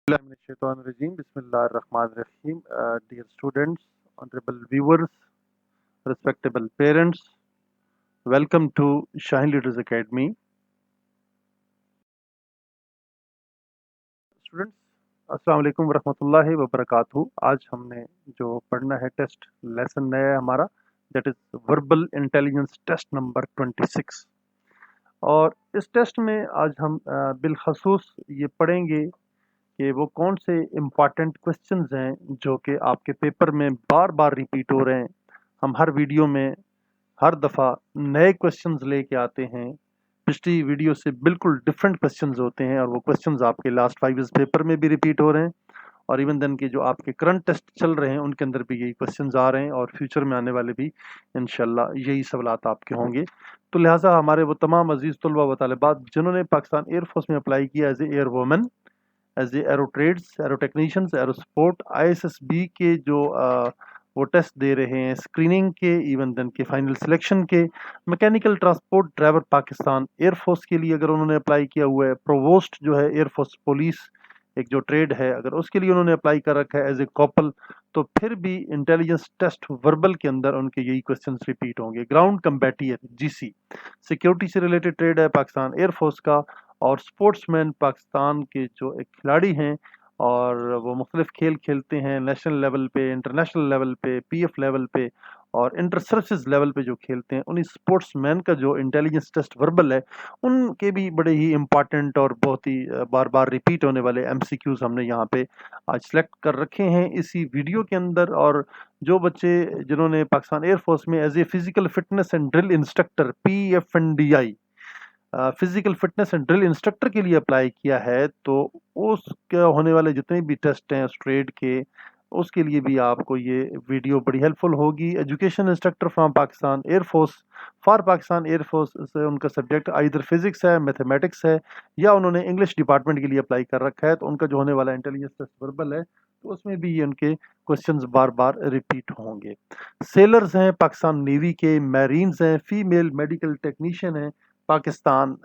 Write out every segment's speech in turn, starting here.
Bismillahirrahmanirrahim. Dear students, honorable viewers, respectable parents, welcome to Shine Leaders Academy. Students, अस्सलाम वालेकुम वरहमतुल्लाहि वबरकातुहू। आज हमने जो पढ़ना है टेस्ट लेसन नया है हमारा, that is verbal intelligence test number 26। और इस टेस्ट में आज हम बिलखसूस ये पढ़ेंगे कि वो कौन से इम्पॉर्टेंट क्वेश्चंस हैं जो कि आपके पेपर में बार बार रिपीट हो रहे हैं। हम हर वीडियो में हर दफ़ा नए क्वेश्चंस लेके आते हैं। पिछली वीडियो से बिल्कुल डिफरेंट क्वेश्चंस होते हैं और वो क्वेश्चंस आपके लास्ट 5 ईयर्स पेपर में भी रिपीट हो रहे हैं और इवन देन के जो आपके करंट टेस्ट चल रहे हैं उनके अंदर भी यही क्वेश्चंस आ रहे हैं और फ्यूचर में आने वाले भी इंशाल्लाह यही सवालात आपके होंगे। तो लिहाजा हमारे वो तमाम अजीज़ तलबा व तालिबात जिन्होंने पाकिस्तान एयरफोर्स में अप्लाई किया as a air woman, as a aero trades, aero technicians, aero sport, ISSB के जो वो टेस्ट दे रहे हैं स्क्रीनिंग के, इवन देन के फाइनल सिलेक्शन के, mechanical transport driver Pakistan air force के लिए अगर उन्होंने अप्लाई किया हुआ है, प्रोवोस्ट जो है एयरफोर्स पुलिस एक जो ट्रेड है अगर उसके लिए उन्होंने अप्लाई कर रखा है एज ए कॉपल, तो फिर भी इंटेलिजेंस टेस्ट वर्बल के अंदर उनके यही क्वेश्चंस रिपीट होंगे। ग्राउंड कम्बैटियर GC सिक्योरिटी से रिलेटेड ट्रेड है पाकिस्तान एयरफोर्स का, और स्पोर्ट्समैन पाकिस्तान के जो एक खिलाड़ी हैं और वो मुख्तलिफ खेल खेलते हैं नेशनल लेवल पे, इंटरनेशनल लेवल पे, PF लेवल पे और इंटर सर्विसेज लेवल पे जो खेलते हैं, उन्हीं स्पोर्ट्समैन का जो इंटेलिजेंस टेस्ट वर्बल है उनके भी बड़े ही इंपॉर्टेंट और बहुत ही बार बार रिपीट होने वाले MCQs हमने यहाँ पे आज सेलेक्ट कर रखे हैं इसी वीडियो के अंदर। और जो बच्चे जिन्होंने पाकिस्तान एयरफोर्स में as a physical fitness and drill instructor PFNDI physical fitness and drill instructor के लिए अप्लाई किया है, तो उसके होने वाले जितने भी टेस्ट हैं उस ट्रेड के, उसके लिए भी आपको ये वीडियो बड़ी हेल्पफुल होगी। Education instructor from Pakistan air force, for Pakistan air force से उनका सब्जेक्ट आइदर फिजिक्स है, मैथमेटिक्स है या उन्होंने इंग्लिश डिपार्टमेंट के लिए अप्लाई कर रखा है, तो उनका जो होने वाला इंटेलिजेंस टेस्ट वर्बल है तो उसमें भी ये उनके क्वेश्चंस बार बार रिपीट होंगे। सेलर्स हैं पाकिस्तान नेवी के, मैरीन्स हैं, फीमेल मेडिकल टेक्नीशियन हैं पाकिस्तान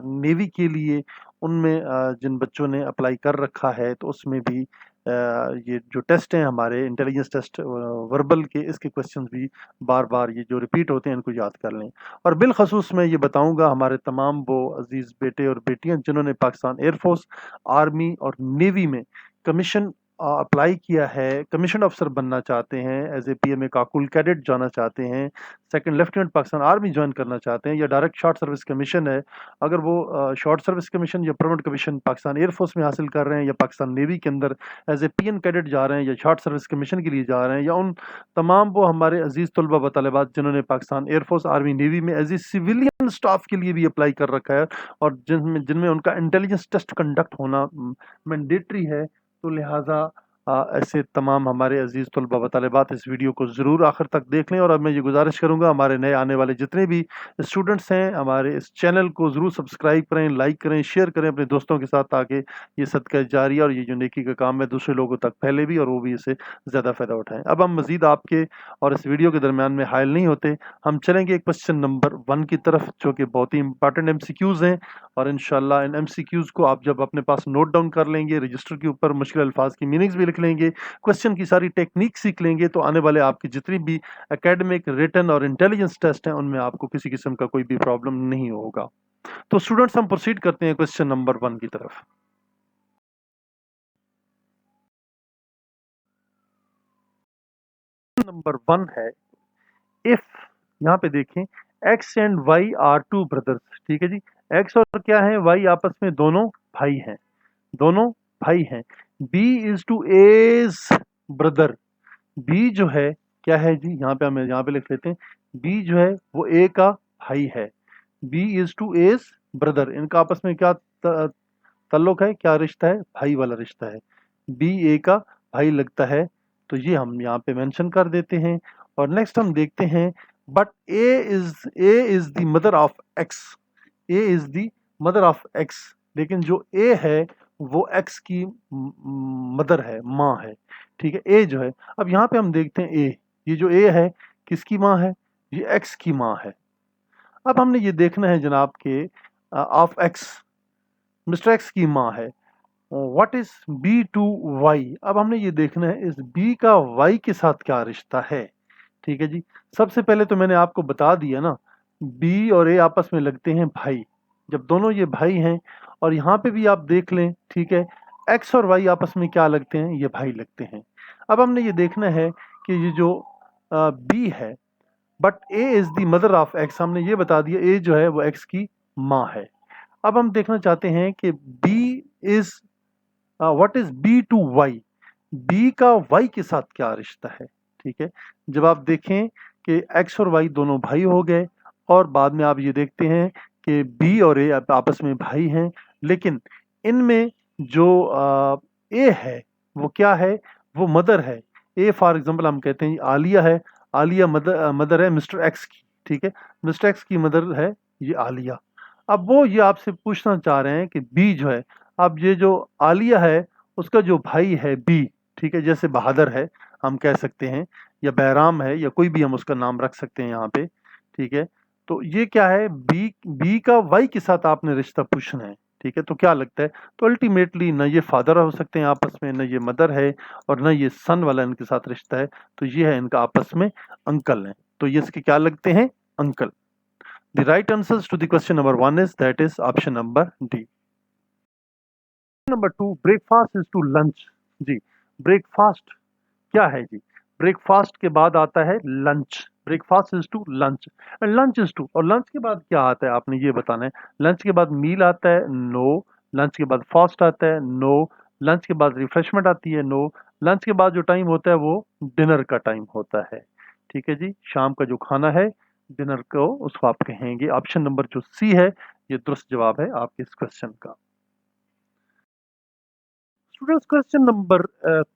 नेवी के लिए, उनमें जिन बच्चों ने अप्लाई कर रखा है तो उसमें भी ये जो टेस्ट हैं हमारे इंटेलिजेंस टेस्ट वर्बल के, इसके क्वेश्चंस भी बार बार ये जो रिपीट होते हैं इनको याद कर लें। और बिलखसूस मैं ये बताऊंगा हमारे तमाम वो अजीज़ बेटे और बेटियां जिन्होंने पाकिस्तान एयरफोर्स, आर्मी और नेवी में कमीशन अप्लाई किया है, कमीशन अफसर बनना चाहते हैं, as a PMA Kakul cadet जाना चाहते हैं, second lieutenant Pakistan army join करना चाहते हैं, या डायरेक्ट शॉर्ट सर्विस कमीशन है, अगर वो शॉर्ट सर्विस कमीशन या परमानेंट कमीशन पाकिस्तान एयरफोर्स में हासिल कर रहे हैं या पाकिस्तान नेवी के अंदर एज ए PN कैडेट जा रहे हैं या शॉर्ट सर्विस कमीशन के लिए जा रहे हैं, या उन तमाम वो हमारे अजीज़ तलबा व तलबात जिन्होंने पाकिस्तान एयरफोर्स, आर्मी, नेवी में एज ए सिविलियन स्टाफ के लिए भी अप्लाई कर रखा है और जिनमें जिनमें उनका इंटेलिजेंस टेस्ट कंडक्ट होना मैंडेटरी है, तो लिहाजा ऐसे तमाम हमारे अजीज़ तलबा व तालिबात इस वीडियो को ज़रूर आखिर तक देख लें। और अब मैं ये गुजारिश करूँगा हमारे नए आने वाले जितने भी स्टूडेंट्स हैं हमारे इस चैनल को ज़रूर सब्सक्राइब करें, लाइक करें, शेयर करें अपने दोस्तों के साथ, ताकि ये सदका जारिया और ये जो नेकी का काम है दूसरे लोगों तक फैले भी और वो भी इससे ज़्यादा फ़ायदा उठाएँ। अब हम मज़ीद आपके और इस वीडियो के दरमियान में हायल नहीं होते, हम चलेंगे क्वेश्चन नंबर 1 की तरफ जो कि बहुत ही इंपॉर्टेंट MCQs हैं। और इंशाल्लाह इन MCQs को आप जब अपने पास नोट डाउन कर लेंगे, रजिस्टर के ऊपर मुश्किल अल्फाज की मीनिंग्स भी लिख लेंगे, क्वेश्चन की सारी टेक्निक सीख लेंगे, तो आने वाले आपकी जितनी भी एकेडमिक, रिटन और इंटेलिजेंस टेस्ट हैं उनमें आपको किसी किस्म का कोई भी प्रॉब्लम नहीं होगा। तो स्टूडेंट्स हम प्रोसीड करते हैं क्वेश्चन नंबर 1 की तरफ। नंबर 1 है, इफ, यहाँ पे देखें, X and Y are two brothers, ठीक है जी, X और क्या है, Y आपस में दोनों भाई हैं, दोनों भाई हैं। B is to A's brother, B जो है क्या है जी, यहाँ पे हम यहाँ पे लिख लेते हैं, B जो है वो A का भाई है, B is to A's brother, इनका आपस में क्या ताल्लुक है, क्या रिश्ता है, भाई वाला रिश्ता है, B A का भाई लगता है, तो ये हम यहाँ पे मेंशन कर देते हैं। और नेक्स्ट हम देखते हैं, but A is the mother of X, A is the mother of X, लेकिन जो A है वो X की मदर है, माँ है, ठीक है, A जो है। अब यहाँ पे हम देखते हैं A, ये जो A है किसकी माँ है, ये X की माँ है। अब हमने ये देखना है जनाब के ऑफ X, मिस्टर X की माँ है, what is B to Y. अब हमने ये देखना है इस बी का वाई के साथ क्या रिश्ता है। ठीक है जी। सबसे पहले तो मैंने आपको बता दिया ना, बी और ए आपस में लगते हैं भाई। जब दोनों ये भाई हैं, और यहाँ पे भी आप देख लें, ठीक है, एक्स और वाई आपस में क्या लगते हैं, ये भाई लगते हैं। अब हमने ये देखना है कि ये जो बी है, but A is the mother of x, हमने ये बता दिया ए जो है वो एक्स की माँ है। अब हम देखना चाहते हैं कि B is what is B to Y, B का वाई के साथ क्या रिश्ता है। ठीक है। जब आप देखें कि एक्स और वाई दोनों भाई हो गए, और बाद में आप ये देखते हैं कि बी और ए आपस में भाई हैं, लेकिन इनमें जो ए है वो क्या है, वो मदर है। ए फॉर एग्जांपल हम कहते हैं आलिया है, आलिया मदर है मिस्टर एक्स की। ठीक है। मिस्टर एक्स की मदर है ये आलिया। अब वो ये आपसे पूछना चाह रहे हैं कि बी जो है, अब ये जो आलिया है उसका जो भाई है बी, ठीक है, जैसे बहादुर है हम कह सकते हैं, या बैराम है, या कोई भी हम उसका नाम रख सकते हैं यहाँ पे। ठीक है। तो ये क्या है, बी बी का वाई के साथ आपने रिश्ता पूछना है। ठीक है। तो क्या लगता है, तो अल्टीमेटली न ये फादर हो सकते हैं आपस में, न ये मदर है, और न ये सन वाला इनके साथ रिश्ता है। तो ये है इनका आपस में अंकल है। तो ये इसके क्या लगते हैं, uncle. The right answers to the question number one is, that is option number D. Number two, breakfast is to lunch. जी, ब्रेकफास्ट क्या है जी, ब्रेकफास्ट के बाद आता है lunch. Breakfast is to lunch, lunch is to, और lunch के बाद क्या आता है आपने ये बताना है। लंच के बाद मील आता है, नो। लंच के बाद फास्ट आता है, नो। लंच के बाद रिफ्रेशमेंट आती है, नो। लंच के बाद जो टाइम होता है वो डिनर का टाइम होता है। ठीक है जी, शाम का जो खाना है, डिनर को उसको आप कहेंगे। ऑप्शन नंबर जो सी है ये दुरुस्त जवाब है आपके इस क्वेश्चन का। Students, question number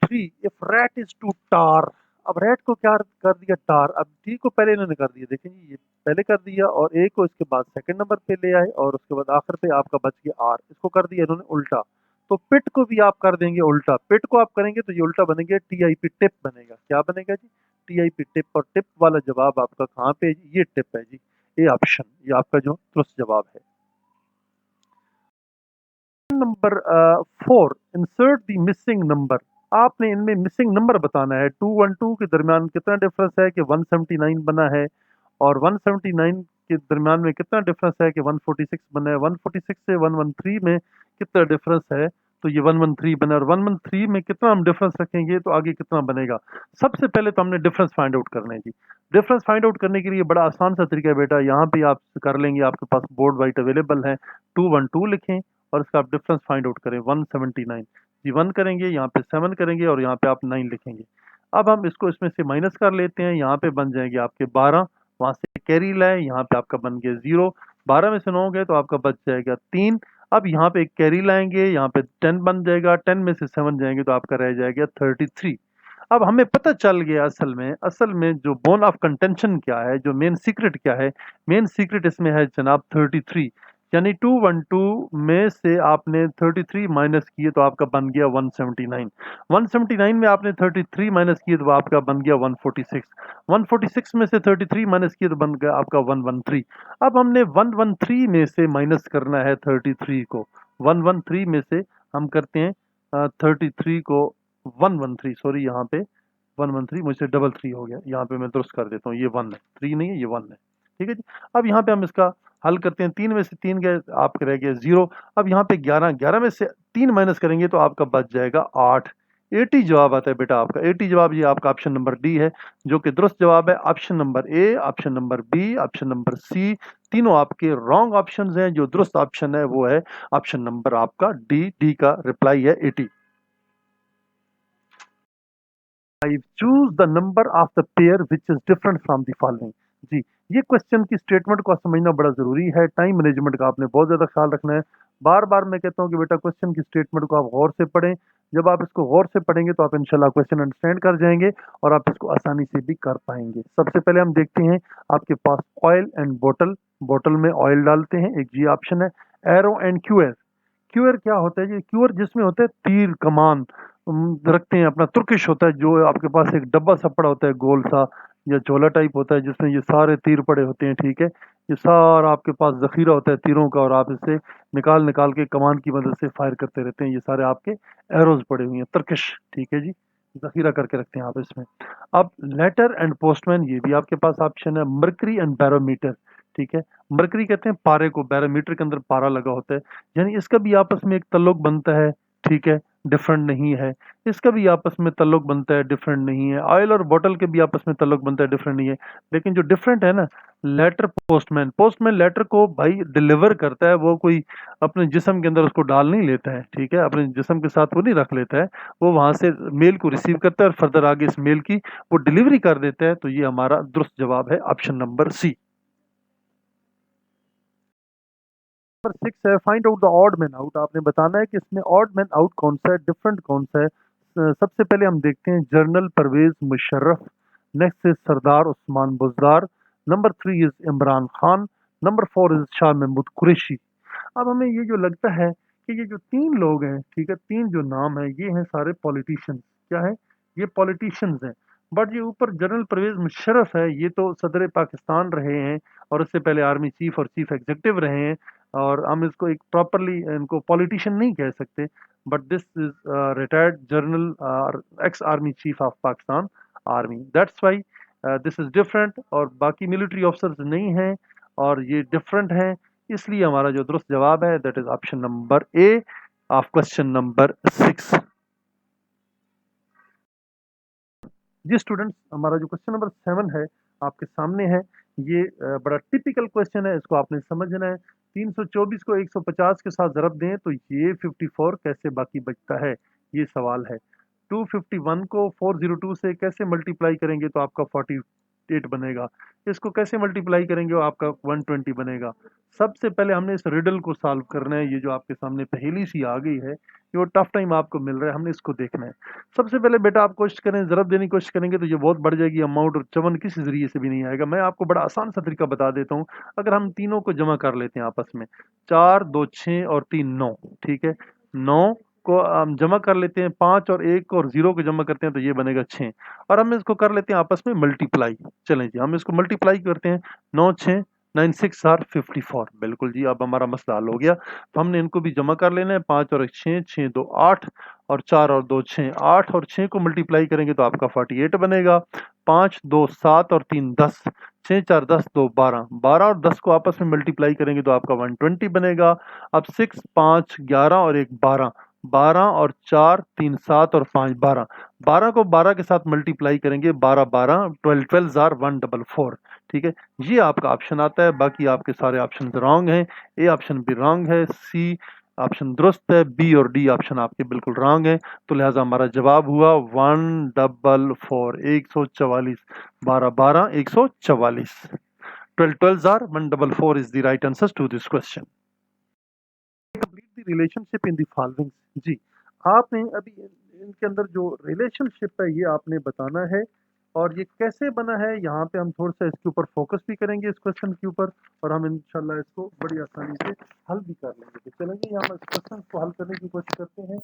3, if rat is to tar. अब रैट को क्या कर दिया, टार। अब टी को पहले इन्होंने कर दिया, देखें जी, ये पहले कर दिया, और ए को इसके बाद सेकंड नंबर पे ले आए, और उसके बाद आखिर पे आपका बच गया आर, इसको कर दिया इन्होंने उल्टा। तो पिट को भी आप कर देंगे उल्टा, पिट को आप करेंगे तो ये उल्टा बनेंगे, टी आई पी टिप बनेगा। क्या बनेगा जी, टी आई पी टिप। और टिप वाला जवाब आपका कहाँ पे है जी, ये टिप है जी, ये ऑप्शन, ये आपका जो दुरुस्त जवाब है। Number 4, insert the missing number. आपने इनमें मिसिंग नंबर बताना है। 212 के दरमियान कितना डिफरेंस है कि 179 बना है, और 179 के दरमियान में कितना डिफरेंस है कि 146 बना है। 146 से 113 में कितना डिफरेंस है, तो ये 113 बना है, और 113 में कितना हम डिफरेंस रखेंगे तो आगे कितना बनेगा। सबसे पहले तो हमने डिफरेंस फाइंड आउट करना है जी। डिफरेंस फाइंड आउट करने के लिए बड़ा आसान सा तरीका है बेटा, यहाँ पे आप कर लेंगे, आपके पास बोर्ड वाइट अवेलेबल है। 212 लिखें, और इसका आप डिफरेंस फाइंड आउट करें, 179 जी, 1 करेंगे, यहाँ पे 7 करेंगे, और यहाँ पे आप 9 लिखेंगे। अब हम इसको इसमें से माइनस कर लेते हैं, यहाँ पे बन जाएंगे आपके 12, वहां से कैरी लाए, यहाँ पे आपका बन गया 0। 12 में से 9 गए तो आपका बच जाएगा 3। अब यहाँ पे एक कैरी लाएंगे, यहाँ पे 10 बन जाएगा, 10 में से 7 जाएंगे तो आपका रह जाएगा 33। अब हमें पता चल गया असल में जो बोन ऑफ कंटेंशन क्या है, जो मेन सीक्रेट क्या है। मेन सीक्रेट इसमें है जनाब 33, यानी 212 में से आपने 33 माइनस किए तो आपका बन गया 179। 179 में आपने 33 माइनस किए तो आपका बन गया 146। 146 में से 33 माइनस किए तो बन गया आपका 113। अब हमने 113 में से माइनस करना है 33 को। 113 में से हम करते हैं 33 को 113, सॉरी यहाँ पे 113 मुझसे डबल 3 हो गया, यहाँ पे मैं दुरुस्त कर देता हूँ, ये 1 है, 3 नहीं है, ये 1 है। ठीक है जी। अब यहाँ पे हम इसका हल करते हैं, 3 में से 3 गए आपके रह गए 0। अब यहाँ पे 11, 11 में से 3 माइनस करेंगे तो आपका बच जाएगा 8। 80 जवाब आता है बेटा आपका, 80 जवाब ये आपका ऑप्शन नंबर डी है, जो कि दुरुस्त जवाब है। Option number A, option number B, option number C, तीनों आपके रॉन्ग ऑप्शन हैं। जो दुरुस्त ऑप्शन है वो है ऑप्शन नंबर आपका डी, डी का रिप्लाई है 80। I choose the number of the pair which is different from the following। जी, ये क्वेश्चन की स्टेटमेंट को समझना बड़ा जरूरी है। टाइम मैनेजमेंट का आपने बहुत ज्यादा ख्याल रखना है। बार बार मैं कहता हूँ कि बेटा क्वेश्चन की स्टेटमेंट को आप गौर से पढ़ें। जब आप इसको गौर से पढ़ेंगे तो आप इंशाल्लाह क्वेश्चन अंडरस्टैंड कर जाएंगे, और आप इसको आसानी से भी कर पाएंगे। सबसे पहले हम देखते हैं आपके पास ऑयल एंड बोतल, बोतल में ऑयल डालते हैं, एक जी ऑप्शन है। एरो एंड क्यूएर, क्यूअर क्या होता है जी, क्यूअर जिसमें होता है तीर कमान रखते हैं, अपना तुर्किश होता है, जो आपके पास एक डब्बा सा पड़ा होता है गोल सा, या झोला टाइप होता है जिसमें ये सारे तीर पड़े होते हैं। ठीक है, ये सारा आपके पास ज़ख़ीरा होता है तीरों का और आप इसे निकाल निकाल के कमान की मदद से फायर करते रहते हैं। ये सारे आपके एरोज पड़े हुए हैं, तरकश, ठीक है जी, ज़ख़ीरा करके रखते हैं आप इसमें। अब लेटर एंड पोस्टमैन, ये भी आपके पास ऑप्शन है। मर्करी एंड बैरोमीटर, ठीक है, मर्करी कहते हैं पारे को, बैरोमीटर के अंदर पारा लगा होता है, यानी इसका भी आपस में एक तल्लुक बनता है, ठीक है, डिफरेंट नहीं है। इसका भी आपस में तल्लुक बनता है, डिफरेंट नहीं है। ऑयल और बॉटल के भी आपस में तल्लुक बनता है, डिफरेंट नहीं है। लेकिन जो डिफरेंट है ना, लेटर पोस्टमैन, पोस्टमैन लेटर को भाई डिलीवर करता है, वो कोई अपने जिस्म के अंदर उसको डाल नहीं लेता है, ठीक है, अपने जिस्म के साथ वो नहीं रख लेता है, वो वहां से मेल को रिसीव करता है और फर्दर आगे इस मेल की वो डिलीवरी कर देता है। तो ये हमारा दुरुस्त जवाब है ऑप्शन नंबर सी। नंबर 6 है find out the odd man out. आपने बताना है कि इसमें ऑड मैन आउट कौन सा है, डिफरेंट कौन सा है। सबसे पहले हम देखते हैं general Pervez Musharraf, next is Sardar Usman Buzdar, number 3 is Imran Khan, number 4 is Shah Mahmood Qureshi. अब हमें ये जो लगता है कि ये जो तीन लोग हैं, ठीक है, तीन जो नाम है ये हैं सारे पॉलिटिशियंस। क्या है, ये पॉलिटिशियंस हैं। बट ये ऊपर जनरल परवेज मुशर्रफ है, ये तो सदर पाकिस्तान रहे हैं और उससे पहले आर्मी चीफ और चीफ एग्जीक्यूटिव रहे हैं, और हम इसको एक प्रॉपरली इनको पॉलिटिशियन नहीं कह सकते। But this is retired general ex army chief of Pakistan army, that's why this is different. और बाकी मिलिट्री ऑफिसर्स नहीं हैं और ये डिफरेंट हैं, इसलिए हमारा जो दुरुस्त जवाब है that is option number A of question number 6। जी स्टूडेंट्स, हमारा जो क्वेश्चन नंबर 7 है आपके सामने है, ये बड़ा टिपिकल क्वेश्चन है, इसको आपने समझना है। 324 को 150 के साथ ज़रब दें तो ये 54 कैसे बाकी बचता है, ये सवाल है। 251 को 402 से कैसे मल्टीप्लाई करेंगे तो आपका 48 बनेगा। इसको कैसे मल्टीप्लाई करेंगे वो आपका 120 बनेगा। सबसे पहले हमने इस रिडल को सॉल्व करना है। ये जो आपके सामने पहेली सी आ गई है, ये वो टफ टाइम आपको मिल रहा है, हमने इसको देखना है। सबसे पहले बेटा आप कोशिश करें, ज़रब देने की कोशिश करेंगे तो ये बहुत बढ़ जाएगी अमाउंट, और चवन किसी ज़रिए से भी नहीं आएगा। मैं आपको बड़ा आसान सा तरीका बता देता हूँ। अगर हम तीनों को जमा कर लेते हैं आपस में, 4 2 6 और 3 9, ठीक है, 9 को हम जमा कर लेते हैं, 5 और 1 और 0 को जमा करते हैं तो ये बनेगा 6, और हम इसको कर लेते हैं आपस में मल्टीप्लाई। चलें जी, हम इसको मल्टीप्लाई करते हैं, 9 6 9 6 आर 54। बिल्कुल जी, अब हमारा मसला हल हो गया। तो हमने इनको भी जमा कर लेना है, 5 और 1 6, 6 2 8 और 4 और 2 6, 8 और 6 को मल्टीप्लाई करेंगे तो आपका 48 बनेगा। 5 2 7 और 3 10, 6 4 10 2 12, 12 और 10 को आपस में मल्टीप्लाई करेंगे तो आपका 120 बनेगा। अब 6 5 11 और 1 12, 12 और 4 3 7 और 5 12, 12 को 12 के साथ मल्टीप्लाई करेंगे, 12 12 12 12 आर 144, ठीक है। ये आपका ऑप्शन आता है, बाकी आपके सारे ऑप्शन रॉन्ग हैं। ए ऑप्शन भी रॉन्ग है, सी ऑप्शन दुरुस्त है, बी और डी ऑप्शन आपके बिल्कुल रॉन्ग है। तो लिहाजा हमारा जवाब हुआ 144, 144, 12 12 144, 12 12 are 144 is the right answer to this question. Complete the relationship in the following. जी, आपने अभी इनके अंदर जो रिलेशनशिप है ये आपने बताना है, और ये कैसे बना है यहाँ पे हम थोड़ा सा इसके ऊपर फोकस भी करेंगे, इस क्वेश्चन के ऊपर, और हम इंशाल्लाह इसको बड़ी आसानी से हल भी कर लेंगे। तो चलेंगे हम इस क्वेश्चन को हल करने की कोशिश करते हैं।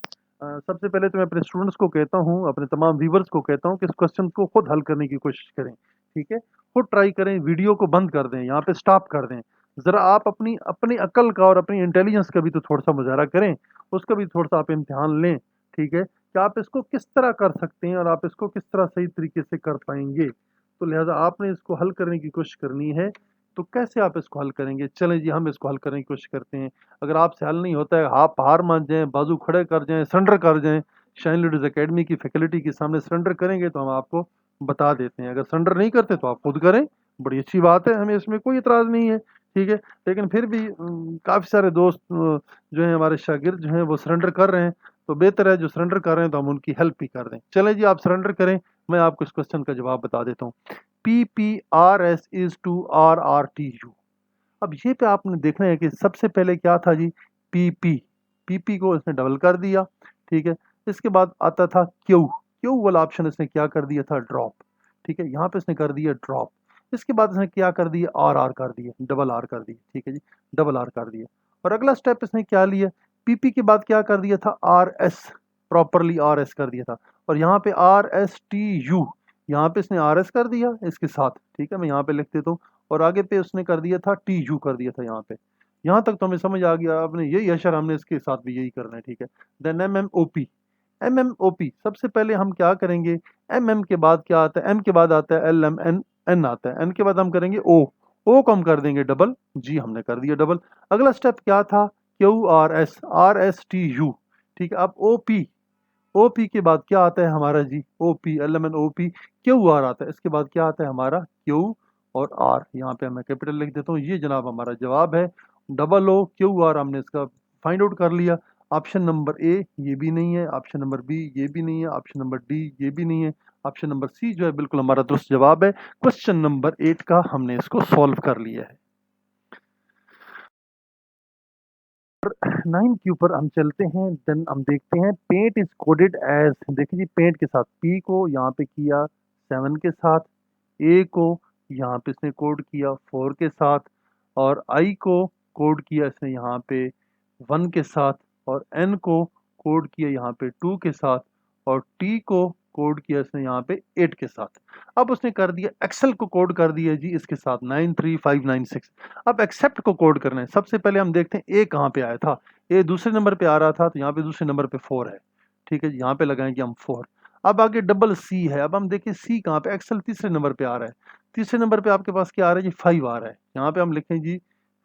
सबसे पहले तो मैं अपने स्टूडेंट्स को कहता हूँ, अपने तमाम व्यूवर्स को कहता हूँ कि इस क्वेश्चन को खुद हल करने की कोशिश करें, ठीक है, खुद ट्राई करें, वीडियो को बंद कर दें, यहाँ पे स्टॉप कर दें, ज़रा आप अपनी अपनी अकल का और अपनी इंटेलिजेंस का भी तो थोड़ा सा मुजाहरा करें, उसका भी थोड़ा सा आप इम्तिहान लें, ठीक है, कि आप इसको किस तरह कर सकते हैं और आप इसको किस तरह सही तरीके से कर पाएंगे। तो लिहाजा आपने इसको हल करने की कोशिश करनी है। तो कैसे आप इसको हल करेंगे, चलें जी हम इसको हल करने की कोशिश करते हैं। अगर आपसे हल नहीं होता है, आप हार मान जाएं, बाजू खड़े कर जाएं, सरेंडर कर जाएं, शाइन लीडर्स एकेडमी की फैकल्टी के सामने सरेंडर करेंगे तो हम आपको बता देते हैं। अगर सरेंडर नहीं करते तो आप खुद करें, बड़ी अच्छी बात है, हमें इसमें कोई इतराज़ नहीं है, ठीक है। लेकिन फिर भी काफ़ी सारे दोस्त जो हैं हमारे शागिर्द जो हैं वो सरेंडर कर रहे हैं, तो बेहतर है जो सरेंडर कर रहे हैं तो हम उनकी हेल्प भी कर दें। चलें जी आप सरेंडर करें, मैं आपको इस क्वेश्चन का जवाब बता देता हूँ। PPRS is to RRTU। अब ये पे आपने देखना है कि सबसे पहले क्या था जी, PP को इसने डबल कर दिया, ठीक है। इसके बाद आता था क्यू वाला ऑप्शन इसने क्या कर दिया था, ड्रॉप, ठीक है, यहाँ पे इसने कर दिया ड्रॉप। इसके बाद इसने क्या कर दिया, RR कर दिया, डबल R कर दिया, ठीक है जी, डबल R कर दिया। और अगला स्टेप इसने क्या लिया, PP के बाद क्या कर दिया था, RS, प्रॉपरली RS कर दिया था, और यहाँ पे RSTU, यहाँ पे इसने RS कर दिया इसके साथ, ठीक है, मैं यहाँ पे लिख देता हूँ, और आगे पे उसने कर दिया था टी यू कर दिया था यहाँ पे। यहाँ तक तो हमें समझ आ गया, आपने यही अशर हमने इसके साथ भी यही करना है, ठीक है। Then M M O P, M M O P सबसे पहले हम क्या करेंगे, एम एम के बाद क्या आता है, एम के बाद आता है एल एम एन, एन आता है, एन के बाद हम करेंगे ओ, ओ को हम कर देंगे डबल, जी हमने कर दिया डबल। अगला स्टेप क्या था, Q R S T U, ठीक है। अब ओ पी, ओ पी के बाद क्या आता है हमारा जी, O P L M N O P, Q R आता है, इसके बाद क्या आता है हमारा क्यू और आर, यहाँ पे मैं कैपिटल लिख देता हूँ, ये जनाब हमारा जवाब है। डबल ओ क्यू आर हमने इसका फाइंड आउट कर लिया। ऑप्शन नंबर ए ये भी नहीं है, ऑप्शन नंबर बी ये भी नहीं है, ऑप्शन नंबर डी ये भी नहीं है, ऑप्शन नंबर सी जो है बिल्कुल हमारा दुरुस्त जवाब है। क्वेश्चन नंबर 8 का हमने इसको सॉल्व कर लिया है। 9 के ऊपर हम चलते हैं। देन हम देखते हैं पेंट इज कोडेड एज, देखिए जी पेंट के साथ पी को यहाँ पे किया 7 के साथ, ए को यहाँ पे इसने कोड किया 4 के साथ, और आई को कोड किया इसने यहाँ पे 1 के साथ, और एन को कोड किया यहाँ पे 2 के साथ, और टी को कोड किया इसने यहाँ पे 8 के साथ। अब उसने कर दिया एक्सेल को कोड कर दिया जी इसके साथ 93596। अब एक्सेप्ट को कोड करना है। सबसे पहले हम देखते हैं ए कहाँ पे आया था, ए दूसरे नंबर पे आ रहा था, तो यहाँ पे दूसरे नंबर पे 4 है, ठीक है। यहाँ पे लगाएंगे हम 4। अब आगे डबल सी है, अब हम देखें सी कहाँ पे, एक्सेल तीसरे नंबर पे आ रहा है, तीसरे नंबर पे आपके पास क्या आ रहा है जी 5 आ रहा है। यहाँ पे हम लिखें जी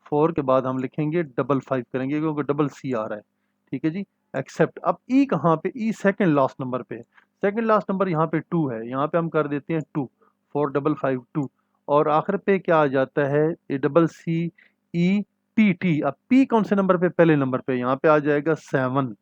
4 के बाद हम लिखेंगे डबल 5 करेंगे क्योंकि डबल सी आ रहा है, ठीक है जी। एक्सेप्ट। अब ई कहाँ पे, ई सेकंड लास्ट नंबर पे है, सेकंड लास्ट नंबर यहाँ पे 2 है, यहाँ पे हम कर देते हैं 2, 4 डबल 5 2, और आखिर पे क्या आ जाता है A double C E P T. अब पी कौन से नंबर पे, पहले नंबर पे, यहाँ पे आ जाएगा 7,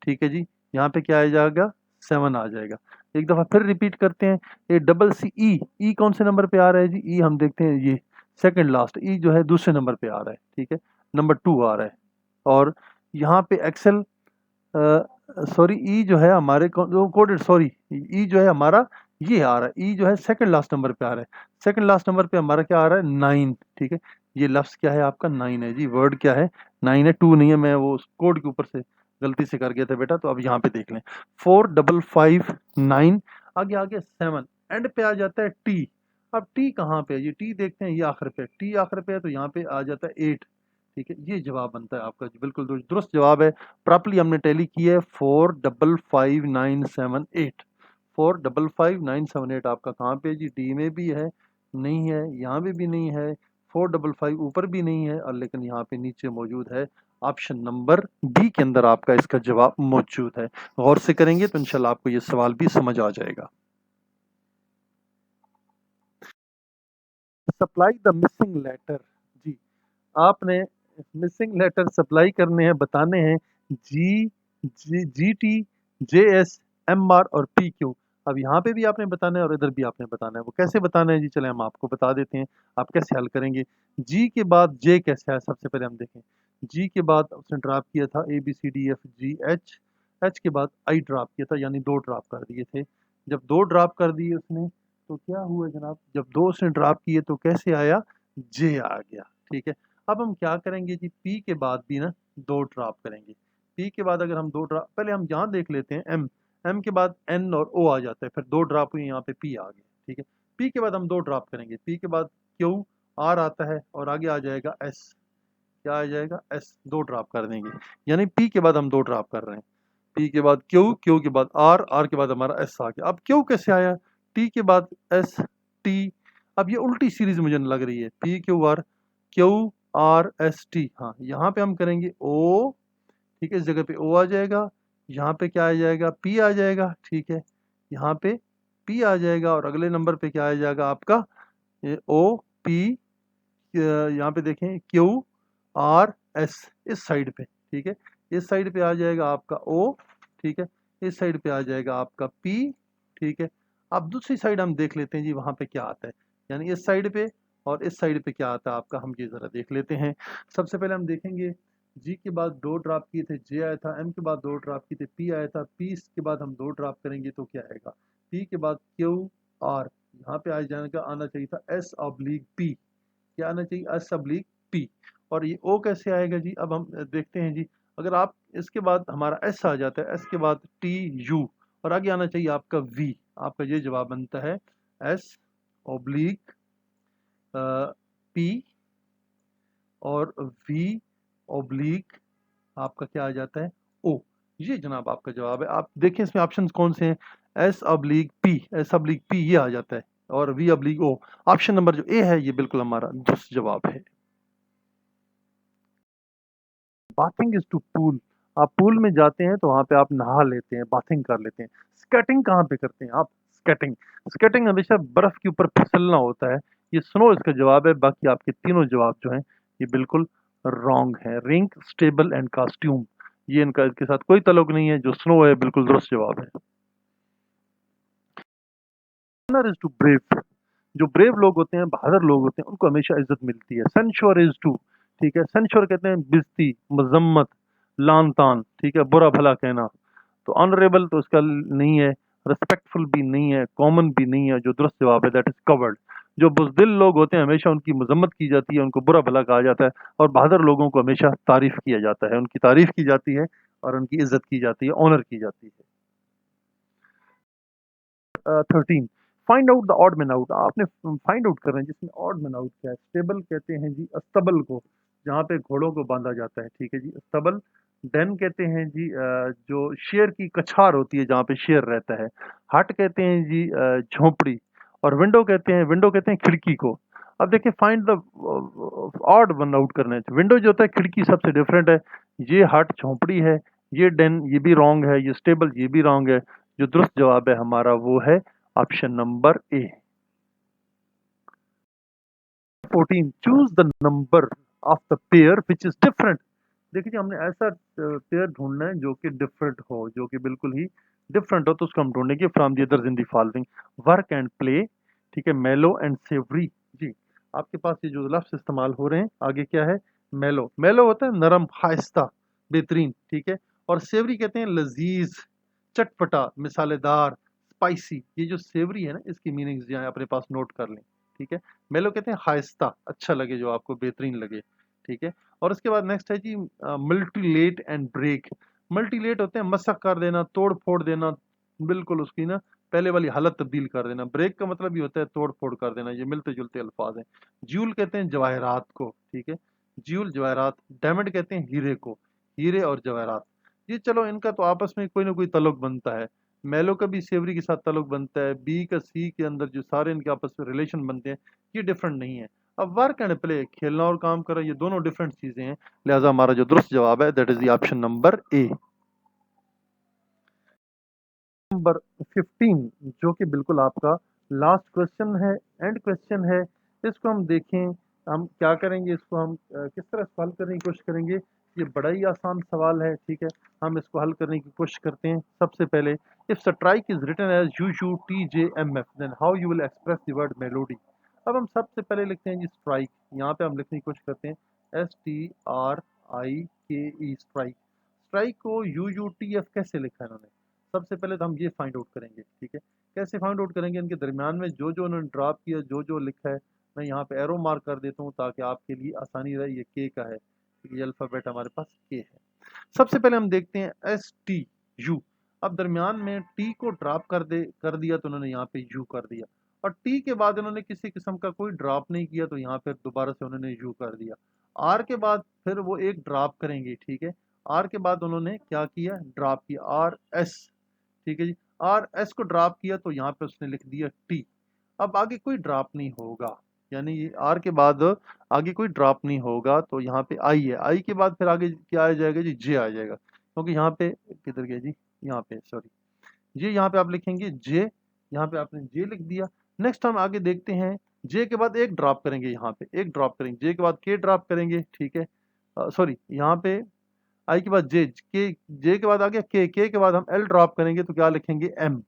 ठीक है जी। यहाँ पे क्या आ जाएगा 7 आ जाएगा। एक दफा फिर रिपीट करते हैं, ए डबल सी ई, ई कौन से नंबर पे आ रहा है जी, ई हम देखते हैं ये सेकंड लास्ट, ई जो है दूसरे नंबर पे आ रहा है, ठीक है, नंबर 2 आ रहा है। और यहाँ पे एक्सेल सॉरी ई जो है हमारे कोडेड, सॉरी ई जो है हमारा ये आ रहा है, ई जो है सेकंड लास्ट नंबर पे आ रहा है, सेकंड लास्ट नंबर पे हमारा क्या आ रहा है 9, ठीक है। ये लफ्ज क्या है आपका 9 है जी, वर्ड क्या है 9 है, 2 नहीं है, मैं वो कोड के ऊपर से गलती से कर गया था बेटा, तो अब यहाँ पे देख लें 4 डबल 5 9, आगे आगे 7, एंड पे आ जाता है टी। अब टी कहाँ पे है, ये टी देखते हैं, ये आखिर पे, टी आखिर पे है, तो यहाँ पे आ जाता है 8, ठीक है। ये जवाब बनता है आपका जी, बिल्कुल दुरुस्त जवाब है। प्रॉपरली हमने टैली की है 4555978, 4555978 आपका कहाँ पे जी, डी में भी है नहीं है, यहाँ पे भी नहीं है, 455 ऊपर भी नहीं है, और लेकिन यहाँ पे नीचे मौजूद है, ऑप्शन नंबर बी के अंदर आपका इसका जवाब मौजूद है। गौर से करेंगे तो इंशाल्लाह आपको ये सवाल भी समझ आ जाएगा। सप्लाई द मिसिंग लेटर, जी आपने मिसिंग लेटर सप्लाई करने हैं, बताने हैं जी, G T, J S, M R और पी क्यू। अब यहाँ पे भी आपने बताना है और इधर भी आपने बताना है, वो कैसे बताना है जी, चले हम आपको बता देते हैं आप कैसे हल करेंगे। जी के बाद जे कैसे है, सबसे पहले हम देखें। जी के बाद उसने ड्रॉप किया था A B C D F G H, H के बाद आई ड्रॉप किया था, यानी 2 ड्रॉप कर दिए थे। जब 2 ड्रॉप कर दिए उसने तो क्या हुआ जनाब, जब 2 उसने ड्रॉप किए तो कैसे आया, जे आ गया, ठीक है। अब हम क्या करेंगे जी, पी के बाद भी ना 2 ड्रॉप करेंगे। पी के बाद अगर हम 2 ड्रॉप, पहले हम यहाँ देख लेते हैं एम, एम के बाद एन और ओ आ जाता है, फिर 2 ड्रॉप हुए, यहाँ पे पी आ गया, ठीक है। पी के बाद हम 2 ड्रॉप करेंगे, पी के बाद क्यू आर आता है, और आगे आ जाएगा एस, क्या आ जाएगा एस, 2 ड्रॉप कर देंगे, यानी पी के बाद हम 2 ड्रॉप कर रहे हैं। पी के बाद क्यू, क्यू के बाद आर, आर के बाद हमारा एस आ गया। अब क्यू कैसे आया, टी के बाद एस टी। अब ये उल्टी सीरीज मुझे लग रही है, P Q are, Q R S T, हाँ यहाँ पे हम करेंगे ओ, ठीक है, इस जगह पे ओ आ जाएगा, यहाँ पे क्या आ जाएगा पी आ जाएगा, ठीक है, यहाँ पे पी आ जाएगा, और अगले नंबर पे क्या आ जाएगा आपका ओ पी, यहाँ पे देखें क्यू आर एस इस साइड पे, ठीक है, इस साइड पे आ जाएगा आपका ओ, ठीक है, इस साइड पे आ जाएगा आपका पी, ठीक है। अब दूसरी साइड हम देख लेते हैं जी वहाँ पे क्या आता है, यानी इस साइड पे और इस साइड पे क्या आता है आपका, हम ये ज़रा देख लेते हैं। सबसे पहले हम देखेंगे जी के बाद 2 ड्रॉप किए थे, जे आया था, एम के बाद 2 ड्रॉप किए थे, पी आया था, पी के बाद हम 2 ड्रॉप करेंगे तो क्या आएगा, पी के बाद क्यू आर, यहाँ पे आ जाएगा, आना चाहिए था एस ऑब्लिक पी, क्या आना चाहिए एस ऑब्लिक पी, और ये ओ कैसे आएगा जी, अब हम देखते हैं जी। अगर आप इसके बाद हमारा एस आ जाता है, एस के बाद टी यू, और आगे आना चाहिए आपका वी, आपका ये जवाब बनता है एस ऑब्लिक P और V ऑब्लिक आपका क्या आ जाता है O। ये जनाब आपका जवाब है। आप देखें इसमें ऑप्शंस कौन से हैं, S oblique P, S oblique P ये आ जाता है, और V oblique O। Option number जो ए है ये बिल्कुल हमारा दुरुस्त जवाब है। बाथिंग इज टू पूल, आप पूल में जाते हैं तो वहां पे आप नहा लेते हैं, बाथिंग कर लेते हैं। स्केटिंग कहाँ पे करते हैं आप, स्केटिंग, स्केटिंग हमेशा बर्फ के ऊपर फिसलना होता है, ये स्नो इसका जवाब है। बाकी आपके तीनों जवाब जो हैं ये बिल्कुल रॉन्ग है। रिंग, स्टेबल एंड कॉस्ट्यूम, ये इनका इसके साथ कोई ताल्लुक नहीं है। जो स्नो है बिल्कुल दुरुस्त जवाब है। ऑनर इज टू ब्रेव, जो ब्रेव लोग होते हैं, बहादुर लोग होते हैं, उनको हमेशा इज्जत मिलती है। सेंश्योर इज टू, ठीक है, सेंश्योर कहते हैं बेइज्जती, मजम्मत, लान तान, ठीक है, बुरा भला कहना। तो ऑनरेबल तो इसका नहीं है, रिस्पेक्टफुल भी नहीं है, कॉमन भी नहीं है। जो दुरुस्त जवाब है दैट इज कवर्ड। जो बुजदिल लोग होते हैं हमेशा उनकी मजम्मत की जाती है, उनको बुरा भला कहा जाता है, और बहादुर लोगों को हमेशा तारीफ किया जाता है, उनकी तारीफ की जाती है और उनकी इज्जत की जाती है, ऑनर की जाती है। 13, find out the odd man out, आपने फाइंड आउट कर रहे हैं जिसमें ऑड मैन आउट क्या है। स्टेबल कहते हैं जी अस्तबल को, जहाँ पे घोड़ों को बांधा जाता है, ठीक है जी, अस्तबल। डेन कहते हैं जी जो शेर की कछार होती है, जहाँ पे शेर रहता है। हट कहते हैं जी झोपड़ी। और विंडो कहते हैं खिड़की को। अब देखिए find the odd one out करना है। विंडो जो होता है खिड़की सबसे डिफरेंट है, ये हट झोपड़ी है, ये डेन ये भी रॉन्ग है, ये स्टेबल ये भी रॉन्ग है। जो दुरुस्त जवाब है हमारा वो है option number A. 14, choose the number of the pair which is different. देखिए हमने ऐसा पेयर ढूंढना है जो कि डिफरेंट हो, जो कि बिल्कुल ही डिफरेंट हो, तो उसको हम ढूंढेंगे from the others in the following. Work and play, ठीक है, मेलो एंड सेवरी। जी आपके पास ये जो लफ्ज इस्तेमाल हो रहे हैं आगे क्या है, मेलो, मेलो होता है नरम, खाइस्ता, बेहतरीन, ठीक है। और सेवरी कहते हैं लजीज, चटपटा, मिसालेदार, स्पाइसी। ये जो सेवरी है ना इसकी मीनिंग्स जो है अपने पास नोट कर लें, ठीक है। मेलो कहते हैं खाइस्ता, अच्छा लगे, जो आपको बेहतरीन लगे, ठीक है। और उसके बाद नेक्स्ट है जी मल्टीलेट एंड ब्रेक। मल्टीलेट होते हैं मसक कर देना, तोड़ फोड़ देना, बिल्कुल उसकी ना पहले वाली हालत तब्दील कर देना। ब्रेक का मतलब ये होता है तोड़ फोड़ कर देना। ये मिलते जुलते अल्फाज हैं। ज्यूल कहते हैं जवाहरात को, ठीक है, ज्यूल जवाहरात। डायमंड कहते हैं हीरे को, हीरे और जवाहरात। ये चलो इनका तो आपस में कोई ना कोई ताल्लुक बनता है। मेलो का भी सेवरी के साथ ताल्लुक बनता है, बी का सी के अंदर जो सारे इनके आपस में रिलेशन बनते हैं ये डिफरेंट नहीं है। अब वर्क एंड प्ले, खेलना और काम करना, ये दोनों डिफरेंट चीजें हैं, लिहाजा हमारा जो दुरुस्त जवाब है that is the option number A. Number 15 जो कि बिल्कुल आपका लास्ट क्वेश्चन है, एंड क्वेश्चन है। इसको हम देखें, हम क्या करेंगे, इसको हम किस तरह से हल करने की कोशिश करेंगे। ये बड़ा ही आसान सवाल है, ठीक है, हम इसको हल करने की कोशिश करते हैं। सबसे पहले if strike is written as UUTJMF then how you will express the word melody. अब हम सबसे पहले लिखते हैं जी स्ट्राइक, यहाँ पे हम लिखने की कोशिश करते हैं STRIKE, स्ट्राइक। स्ट्राइक को UUTF कैसे लिखा है इन्होंने, सबसे पहले तो हम ये फाइंड आउट करेंगे, ठीक है। कैसे फाइंड आउट करेंगे, इनके दरमियान में जो जो उन्होंने ड्रॉप किया, जो जो लिखा है, मैं यहाँ पे एरो मार्क कर देता हूँ ताकि आपके लिए आसानी रहे। ये के का है, ये अल्फ़ाबेट हमारे पास के है। सबसे पहले हम देखते हैं STU। अब दरमियान में टी को ड्रॉप कर दिया तो उन्होंने यहाँ पे यू कर दिया, और टी के बाद उन्होंने किसी किस्म का कोई ड्रॉप नहीं किया तो यहाँ पे दोबारा से उन्होंने यू कर दिया। आर के बाद फिर वो एक ड्रॉप करेंगे, ठीक है। आर के बाद उन्होंने क्या किया, ड्रॉप किया, RS, ठीक है जी। RS को ड्रॉप किया तो यहाँ पे उसने लिख दिया टी। अब आगे कोई ड्रॉप नहीं होगा, यानी ये आर के बाद आगे कोई ड्रॉप नहीं होगा, तो यहाँ पे आई है, आई के बाद फिर आगे क्या आ जाएगा जी, जे आ जाएगा, क्योंकि यहाँ पे किधर गया जी, यहाँ पे सॉरी, ये यहाँ पे आप लिखेंगे जे, यहाँ पे आपने जे लिख दिया। नेक्स्ट हम आगे देखते हैं, जे के बाद एक ड्रॉप करेंगे, यहाँ पे एक ड्रॉप करेंगे, जे के बाद के ड्रॉप करेंगे, ठीक है। सॉरी यहाँ पे आई के बाद जे, के, जे के बाद आ गया के के बाद हम एल ड्रॉप करेंगे तो क्या लिखेंगे एम,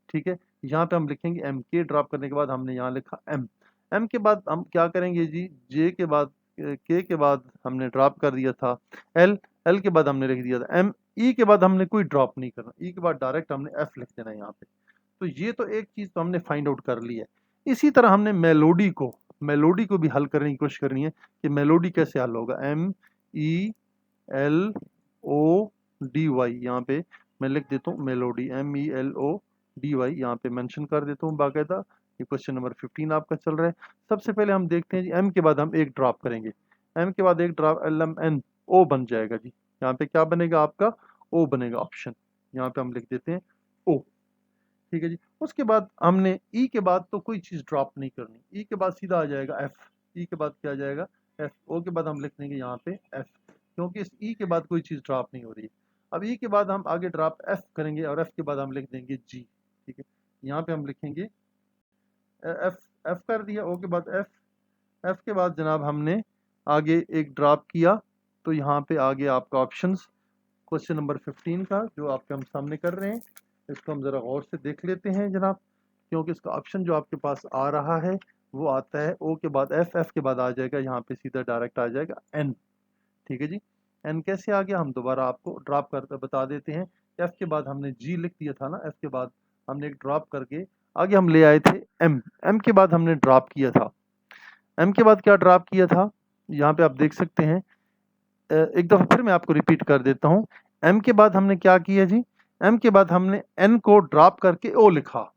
ठीक है। यहाँ पे हम लिखेंगे एम, के ड्रॉप करने के बाद हमने यहाँ लिखा एम। एम के बाद हम क्या करेंगे जी, जे के बाद के बाद हमने ड्रॉप कर दिया था एल, एल के बाद हमने लिख दिया था एम, ई के बाद हमने कोई ड्रॉप नहीं करना, ई के बाद डायरेक्ट हमने एफ लिख देना है यहाँ पे। तो ये तो एक चीज तो हमने फाइंड आउट कर ली है। इसी तरह हमने मेलोडी को भी हल करने की कोशिश करनी है कि मेलोडी कैसे हल होगा। MELODY, यहाँ पे मैं लिख देता हूँ मेलोडी, MELODY, यहाँ पे मेंशन कर देता हूँ बाकायदा। ये क्वेश्चन नंबर 15 आपका चल रहा है। सबसे पहले हम देखते हैं जी, m के बाद हम एक ड्रॉप करेंगे, m के बाद एक ड्रॉप LMN O बन जाएगा जी। यहाँ पे क्या बनेगा आपका, O बनेगा ऑप्शन, यहाँ पे हम लिख देते हैं O। ठीक है जी। उसके बाद हमने ई के बाद तो कोई चीज़ ड्रॉप नहीं करनी, ई के बाद सीधा आ जाएगा एफ, ई के बाद क्या आ जाएगा एफ, ओ के बाद हम लिख देंगे यहाँ पे एफ, क्योंकि इस ई के बाद कोई चीज़ ड्रॉप नहीं हो रही है। अब ई के बाद हम आगे ड्रॉप एफ करेंगे और एफ के बाद हम लिख देंगे जी। ठीक है, यहाँ पे हम लिखेंगे एफ, एफ कर दिया, ओ के बाद एफ, एफ के बाद जनाब हमने आगे एक ड्रॉप किया, तो यहाँ पे आगे आपका ऑप्शंस क्वेश्चन नंबर 15 का जो आपके हम सामने कर रहे हैं, इसको हम ज़रा गौर से देख लेते हैं जनाब, क्योंकि इसका ऑप्शन जो आपके पास आ रहा है वो आता है ओ के बाद एफ, एफ के बाद आ जाएगा यहाँ पे सीधा डायरेक्ट आ जाएगा एन। ठीक है जी, एन कैसे आ गया हम दोबारा आपको ड्रॉप कर बता देते हैं। एफ के बाद हमने जी लिख दिया था ना, एफ के बाद हमने एक ड्रॉप करके आगे हम ले आए थे एम, एम के बाद हमने ड्रॉप किया था, एम के बाद क्या ड्रॉप किया था यहाँ पे आप देख सकते हैं। एक दफ़ा फिर मैं आपको रिपीट कर देता हूँ, एम के बाद हमने क्या किया जी, एम के बाद हमने एन को ड्रॉप करके ओ लिखा,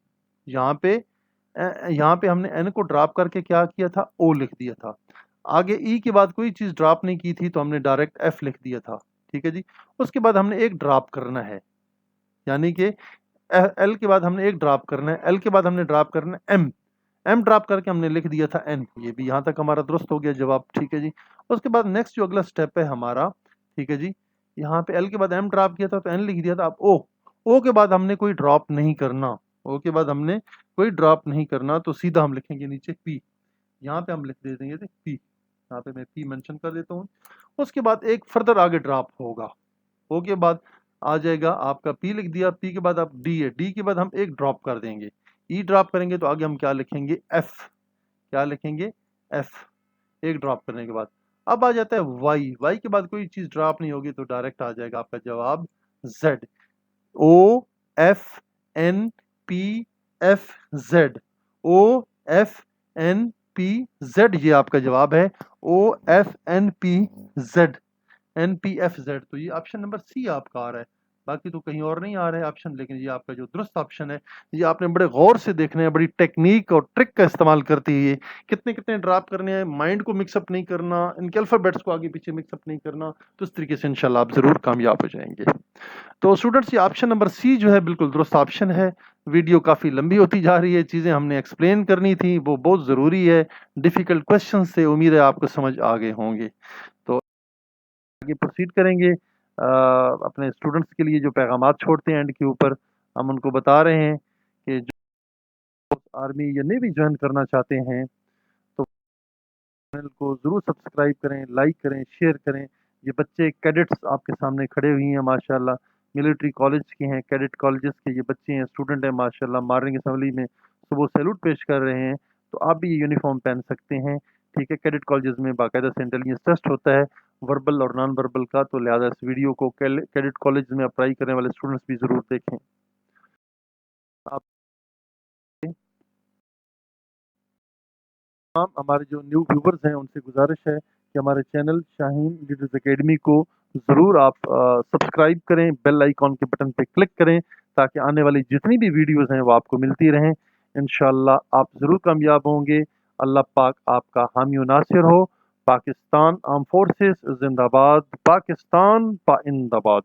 यहाँ पे हमने एन को ड्रॉप करके क्या किया था, ओ लिख दिया था। आगे ई के बाद कोई चीज़ ड्रॉप नहीं की थी तो हमने डायरेक्ट एफ लिख दिया था। ठीक है जी, उसके बाद हमने एक ड्रॉप करना है, यानी कि एल के बाद हमने एक ड्रॉप करना है, एल के बाद हमने ड्रॉप करना है एम, एम ड्रॉप करके हमने लिख दिया था एन। ये भी यहाँ तक हमारा दुरुस्त हो गया जवाब। ठीक है जी, उसके बाद नेक्स्ट जो अगला स्टेप है हमारा, ठीक है जी, यहाँ पे एल के बाद एम ड्रॉप किया था तो एन लिख दिया था। अब ओ, ओ के बाद हमने कोई ड्रॉप नहीं करना, ओ के बाद हमने कोई ड्रॉप नहीं करना, तो सीधा हम लिखेंगे नीचे पी, यहाँ पे हम लिख दे देंगे पी, यहाँ पे मैं पी मेंशन कर देता हूँ। उसके बाद एक फर्दर आगे ड्रॉप होगा, ओ के बाद आ जाएगा आपका पी लिख दिया, पी के बाद आप डी है, डी के बाद हम एक ड्रॉप कर देंगे, ई ड्रॉप करेंगे तो आगे हम क्या लिखेंगे एफ, क्या लिखेंगे एफ, एक ड्रॉप करने के बाद। अब आ जाता है वाई, वाई के बाद कोई चीज़ ड्रॉप नहीं होगी तो डायरेक्ट आ जाएगा आपका जवाब Z, O F N P F Z, O F N P Z, ये आपका जवाब है O F N P Z, N P F Z. तो ये ऑप्शन नंबर सी आपका आ रहा है, बाकी तो कहीं और नहीं आ रहा है ऑप्शन, लेकिन ये आपका जो दुरुस्त ऑप्शन है, ये आपने बड़े गौर से देखना है, बड़ी टेक्निक और ट्रिक का इस्तेमाल करती है, कितने कितने ड्रॉप करने हैं, माइंड को मिक्सअप नहीं करना, इनके अल्फ़ाबेट्स को आगे पीछे मिक्सअप नहीं करना, तो इस तरीके से इंशाल्लाह आप ज़रूर कामयाब हो जाएंगे। तो स्टूडेंट्स, ये ऑप्शन नंबर सी जो है बिल्कुल दुरुस्त ऑप्शन है। वीडियो काफ़ी लंबी होती जा रही है, चीज़ें हमने एक्सप्लेन करनी थी वो बहुत ज़रूरी है, डिफ़िकल्ट क्वेश्चन से उम्मीद है आपको समझ आ गए होंगे। तो आगे प्रोसीड करेंगे, अपने स्टूडेंट्स के लिए जो पैगामात छोड़ते हैं एंड के ऊपर, हम उनको बता रहे हैं कि जो आर्मी या नेवी ज्वाइन करना चाहते हैं तो चैनल को ज़रूर सब्सक्राइब करें, लाइक करें, शेयर करें। ये बच्चे कैडेट्स आपके सामने खड़े हुए हैं माशाल्लाह, मिलिट्री कॉलेज के हैं, कैडेट कॉलेजेस के ये बच्चे हैं, स्टूडेंट हैं माशाल्लाह, मॉर्निंग असेंबली में सुबह सैल्यूट पेश कर रहे हैं, तो आप भी ये यूनिफॉर्म पहन सकते हैं। ठीक है, कैडेट कॉलेजेस में बाकायदा से इंटेलिजेंस टेस्ट होता है वर्बल और नॉन वर्बल का, तो लिहाजा इस वीडियो को कैडेट कॉलेज में अप्लाई करने वाले स्टूडेंट्स भी ज़रूर देखें। आप तमाम हमारे जो न्यू व्यूवर्स हैं उनसे गुजारिश है कि हमारे चैनल शाहीन लीडर्स एकेडमी को ज़रूर आप सब्सक्राइब करें, बेल आइकॉन के बटन पे क्लिक करें, ताकि आने वाली जितनी भी वीडियोस हैं वो आपको मिलती रहें। इंशाल्लाह आप ज़रूर कामयाब होंगे। अल्लाह पाक आपका हामी व नासिर हो। पाकिस्तान आर्म फोर्सेस जिंदाबाद, पाकिस्तान पाइंदाबाद।